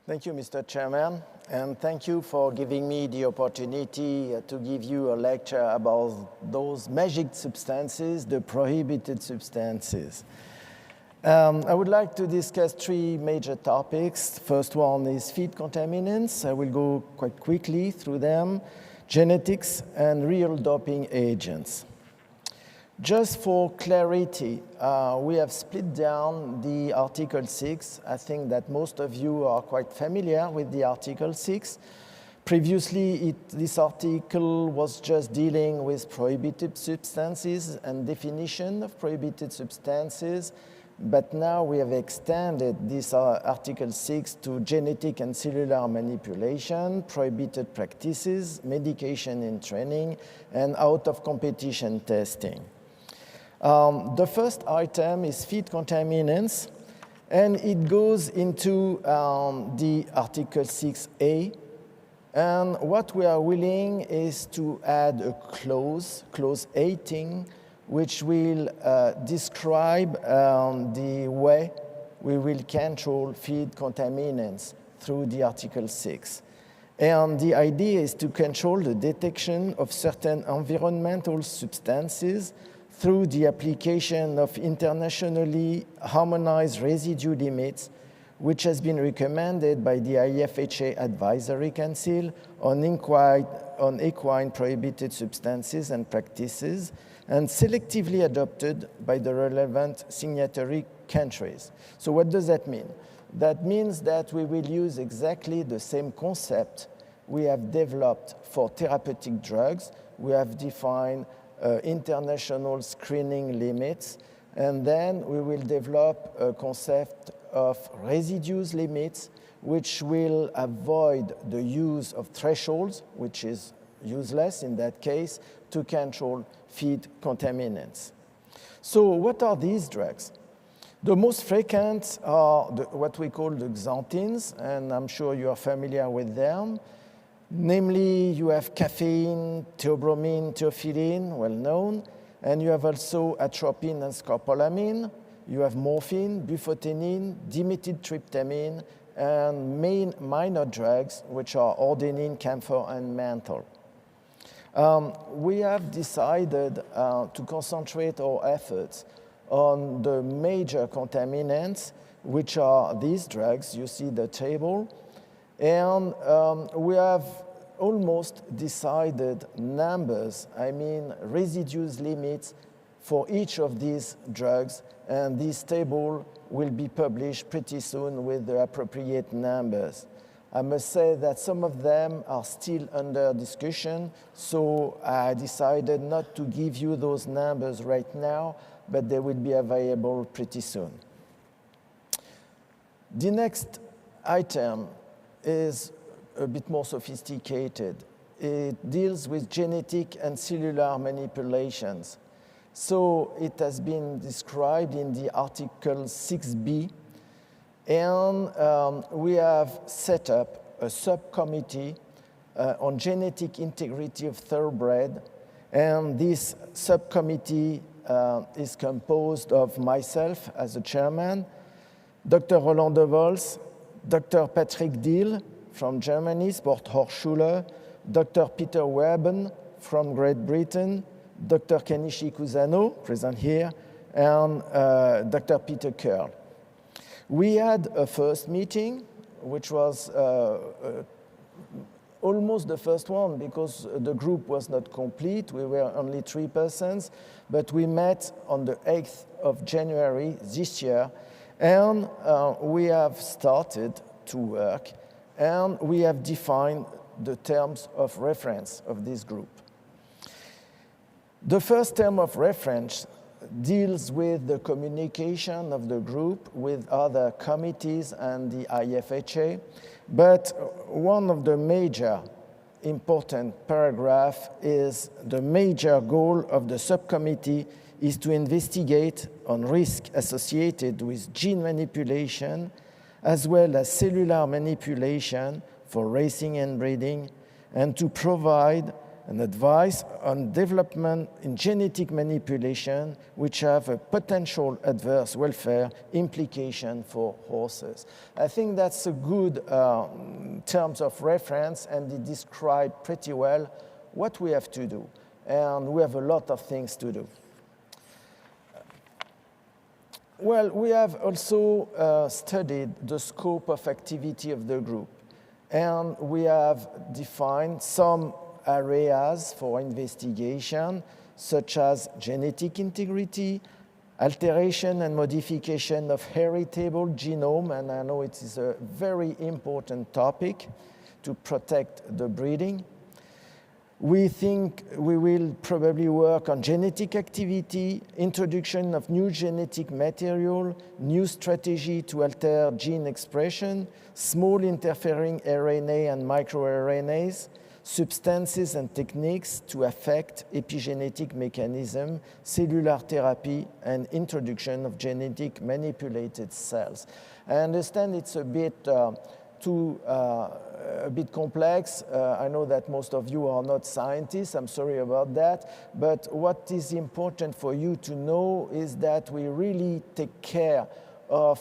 Thank you, Mr. Chairman, and thank you for giving me the opportunity to give you a lecture about those magic substances, the prohibited substances. I would like to discuss three major topics. First one is feed contaminants. I will go quite quickly through them, genetics, and real doping agents. Just for clarity, we have split down the Article 6. I think that most of you are quite familiar with the Article 6. Previously, this article was just dealing with prohibited substances and definition of prohibited substances, but now we have extended this Article 6 to genetic and cellular manipulation, prohibited practices, medication in training, and out-of-competition testing. The first item is feed contaminants, and it goes into the Article 6A. And what we are willing is to add a clause 18, which will describe the way we will control feed contaminants through the Article 6. And the idea is to control the detection of certain environmental substances through the application of internationally harmonized residue limits, which has been recommended by the IFHA Advisory Council on equine prohibited substances and practices, and selectively adopted by the relevant signatory countries. So what does that mean? That means that we will use exactly the same concept we have developed for therapeutic drugs. We have defined international screening limits, and then we will develop a concept of residues limits, which will avoid the use of thresholds, which is useless in that case, to control feed contaminants. So what are these drugs? The most frequent are what we call the Xanthines, and I'm sure you are familiar with them. Namely, you have caffeine, theobromine, theophylline, well known, and you have also atropine and scopolamine. You have morphine, bufotenine, dimethyltryptamine, and minor drugs, which are ordenine, camphor, and menthol. We have decided to concentrate our efforts on the major contaminants, which are these drugs. You see the table. And we have almost decided numbers, residues limits for each of these drugs, and this table will be published pretty soon with the appropriate numbers. I must say that some of them are still under discussion, so I decided not to give you those numbers right now, but they will be available pretty soon. The next item is a bit more sophisticated. It deals with genetic and cellular manipulations. So it has been described in the Article 6B, and we have set up a subcommittee on genetic integrity of thoroughbred, and this subcommittee is composed of myself as the chairman, Dr. Roland de Vos, Dr. Patrick Diel from Germany, Sporthochschule, Dr. Peter Werben from Great Britain, Dr. Kenichi Kusano, present here, and Dr. Peter Curl. We had a first meeting, which was almost the first one because the group was not complete. We were only 3 persons, but we met on the 8th of January this year, and we have started to work, and we have defined the terms of reference of this group. The first term of reference deals with the communication of the group with other committees and the IFHA, but one of the major important paragraph is the major goal of the subcommittee is to investigate on risk associated with gene manipulation as well as cellular manipulation for racing and breeding, and to provide and advice on development in genetic manipulation which have a potential adverse welfare implication for horses. I think that's a good terms of reference, and it describes pretty well what we have to do. And we have a lot of things to do. Well, we have also studied the scope of activity of the group, and we have defined some areas for investigation, such as genetic integrity, alteration and modification of heritable genome, and I know it is a very important topic to protect the breeding. We think we will probably work on genetic activity, introduction of new genetic material, new strategy to alter gene expression, small interfering RNA and microRNAs, substances and techniques to affect epigenetic mechanism, cellular therapy, and introduction of genetic manipulated cells. I understand it's a bit a bit complex. I know that most of you are not scientists. I'm sorry about that. But what is important for you to know is that we really take care of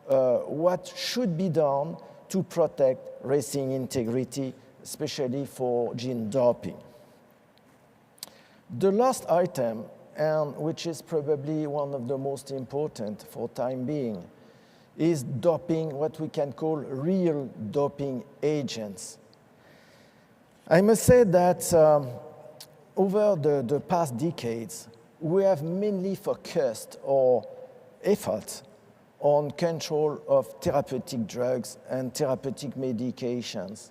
what should be done to protect racing integrity, especially for gene doping. The last item, and which is probably one of the most important for time being, is doping, what we can call real doping agents. I must say that over the past decades, we have mainly focused our efforts on control of therapeutic drugs and therapeutic medications.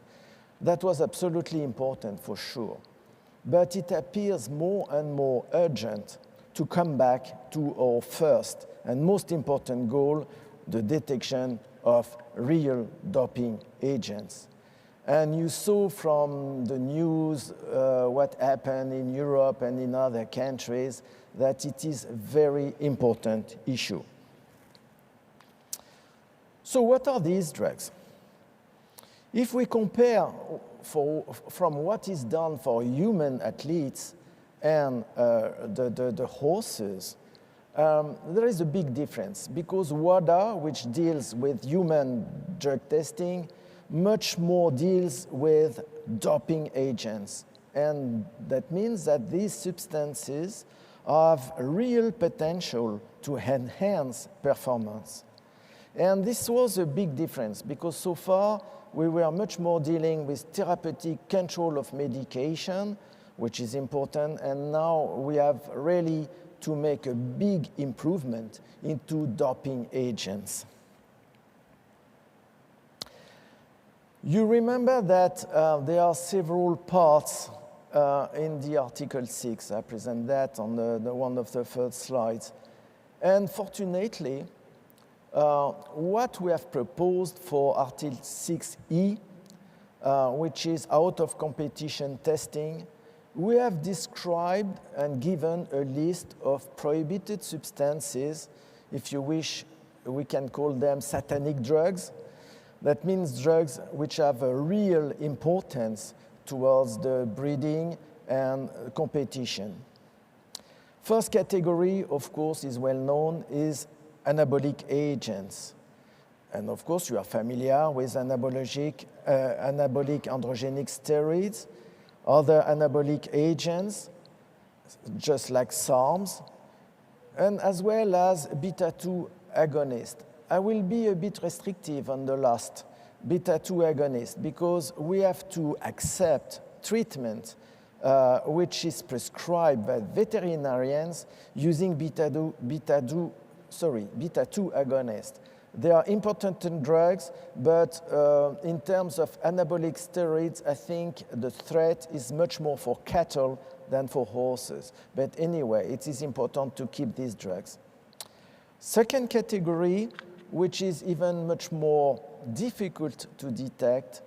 That was absolutely important for sure. But it appears more and more urgent to come back to our first and most important goal, the detection of real doping agents. And you saw from the news what happened in Europe and in other countries, that it is a very important issue. So what are these drugs? If we compare from what is done for human athletes and the horses, there is a big difference, because WADA, which deals with human drug testing, much more deals with doping agents. And that means that these substances have real potential to enhance performance. And this was a big difference, because so far we were much more dealing with therapeutic control of medication, which is important, and now we have really to make a big improvement into doping agents. You remember that there are several parts in the Article 6. I present that on the one of the first slides. And fortunately, what we have proposed for Article 6E, which is out of competition testing, we have described and given a list of prohibited substances. If you wish, we can call them satanic drugs. That means drugs which have a real importance towards the breeding and competition. First category, of course, is well known, is anabolic agents. And of course, you are familiar with anabolic androgenic steroids, other anabolic agents, just like SARMs, and as well as beta-2 agonist. I will be a bit restrictive on the last beta-2 agonist, because we have to accept treatment which is prescribed by veterinarians using beta-2 agonist. They are important drugs, but in terms of anabolic steroids, I think the threat is much more for cattle than for horses. But anyway, it is important to keep these drugs. Second category, which is even much more difficult to detect,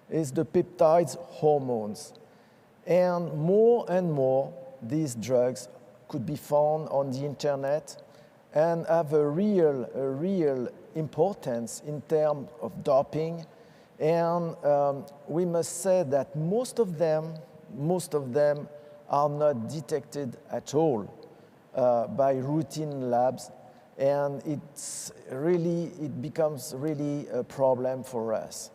is the peptides hormones. And more, these drugs could be found on the internet and have a real importance in terms of doping. And we must say that most of them, most of them are not detected at all by routine labs, and it becomes really a problem for us.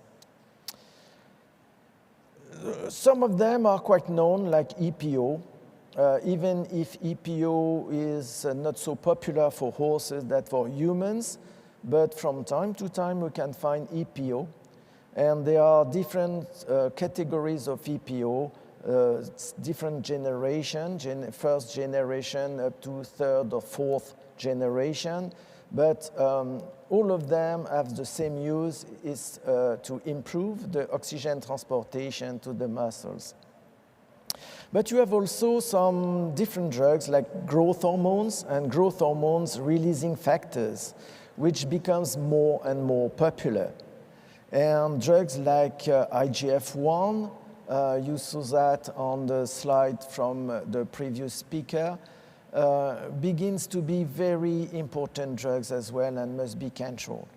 Some of them are quite known, like EPO, even if EPO is not so popular for horses than for humans, but from time to time we can find EPO, and there are different categories of EPO, different generation, first generation up to third or fourth generation, but all of them have the same use, is to improve the oxygen transportation to the muscles. But you have also some different drugs like growth hormones and growth hormones releasing factors, which becomes more and more popular. And drugs like IGF-1, you saw that on the slide from the previous speaker, begins to be very important drugs as well and must be controlled.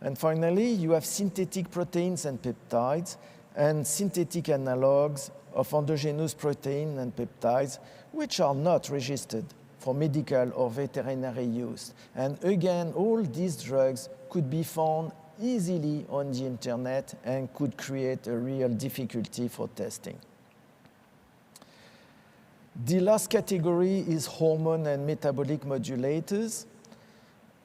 And finally, you have synthetic proteins and peptides and synthetic analogs of endogenous protein and peptides, which are not registered for medical or veterinary use. And again, all these drugs could be found easily on the internet and could create a real difficulty for testing. The last category is hormone and metabolic modulators.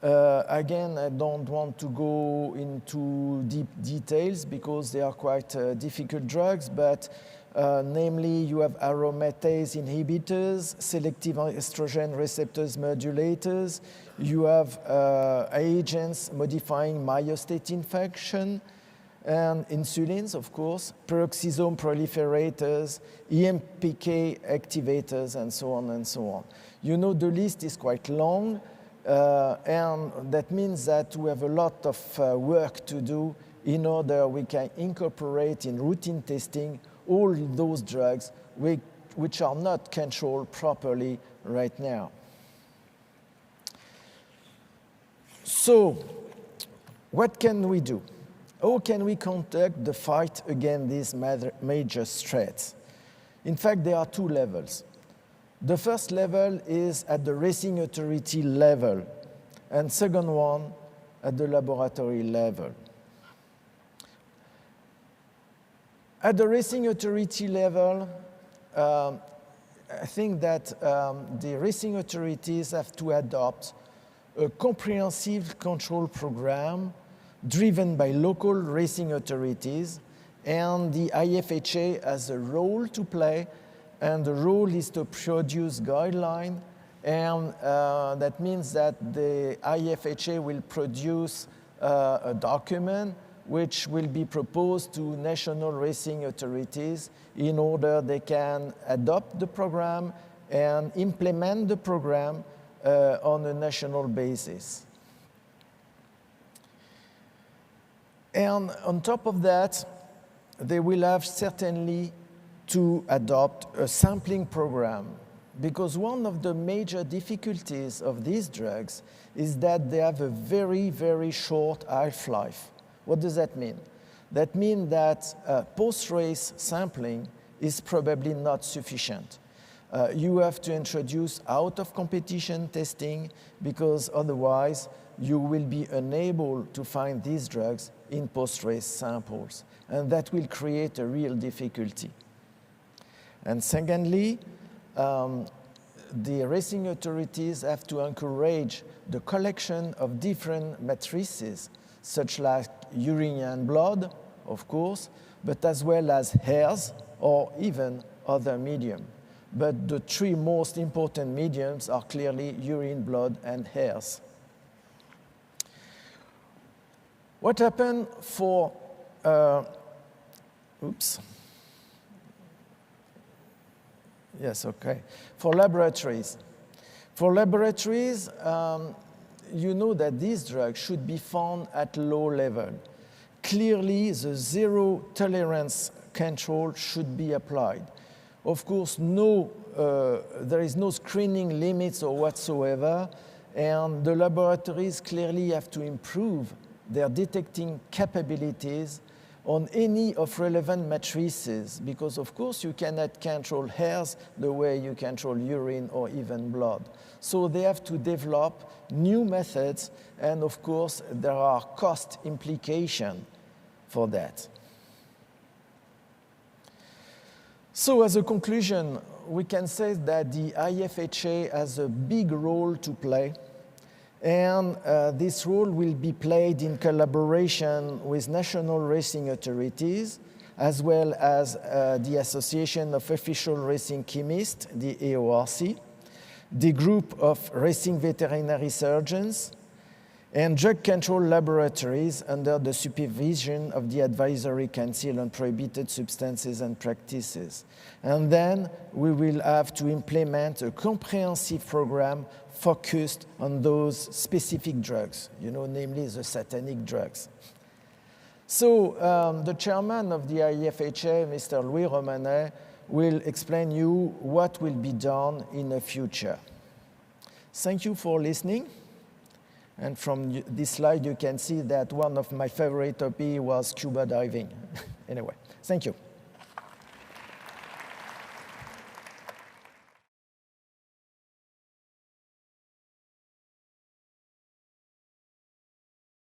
Again, I don't want to go into deep details because they are quite difficult drugs, but namely you have aromatase inhibitors, selective estrogen receptors modulators, you have agents modifying myostatin function, and insulins, of course, peroxisome proliferators, EMPK activators, and so on and so on. You know, the list is quite long, and that means that we have a lot of work to do in order we can incorporate in routine testing all those drugs which are not controlled properly right now. So, what can we do? How can we conduct the fight against these major threats? In fact, there are two levels. The first level is at the racing authority level, and second one at the laboratory level. At the racing authority level, I think that the racing authorities have to adopt a comprehensive control program driven by local racing authorities, and the IFHA has a role to play, and the role is to produce guidelines, and that means that the IFHA will produce a document which will be proposed to national racing authorities in order they can adopt the program and implement the program on a national basis. And on top of that, they will have certainly to adopt a sampling program, because one of the major difficulties of these drugs is that they have a very, very short half-life. What does that mean? That means that post-race sampling is probably not sufficient. You have to introduce out-of-competition testing, because otherwise you will be unable to find these drugs in post-race samples, and that will create a real difficulty. And secondly, the racing authorities have to encourage the collection of different matrices, such like urine and blood, of course, but as well as hairs or even other medium. But the three most important mediums are clearly urine, blood, and hairs. What happened for, for laboratories? For laboratories, you know that these drugs should be found at low level. Clearly, the zero tolerance control should be applied. Of course, there is no screening limits or whatsoever, and the laboratories clearly have to improve their detecting capabilities on any of relevant matrices, because of course you cannot control hairs the way you control urine or even blood. So they have to develop new methods, and of course there are cost implications for that. So as a conclusion, we can say that the IFHA has a big role to play, and this role will be played in collaboration with national racing authorities, as well as the Association of Official Racing Chemists, the AORC, the group of racing veterinary surgeons, and drug control laboratories under the supervision of the Advisory Council on Prohibited Substances and Practices. And then we will have to implement a comprehensive program focused on those specific drugs, namely the satanic drugs. So the chairman of the IFHA, Mr. Louis Romanet, will explain you what will be done in the future. Thank you for listening. And from this slide, you can see that one of my favorite hobbies was scuba diving. Anyway, thank you.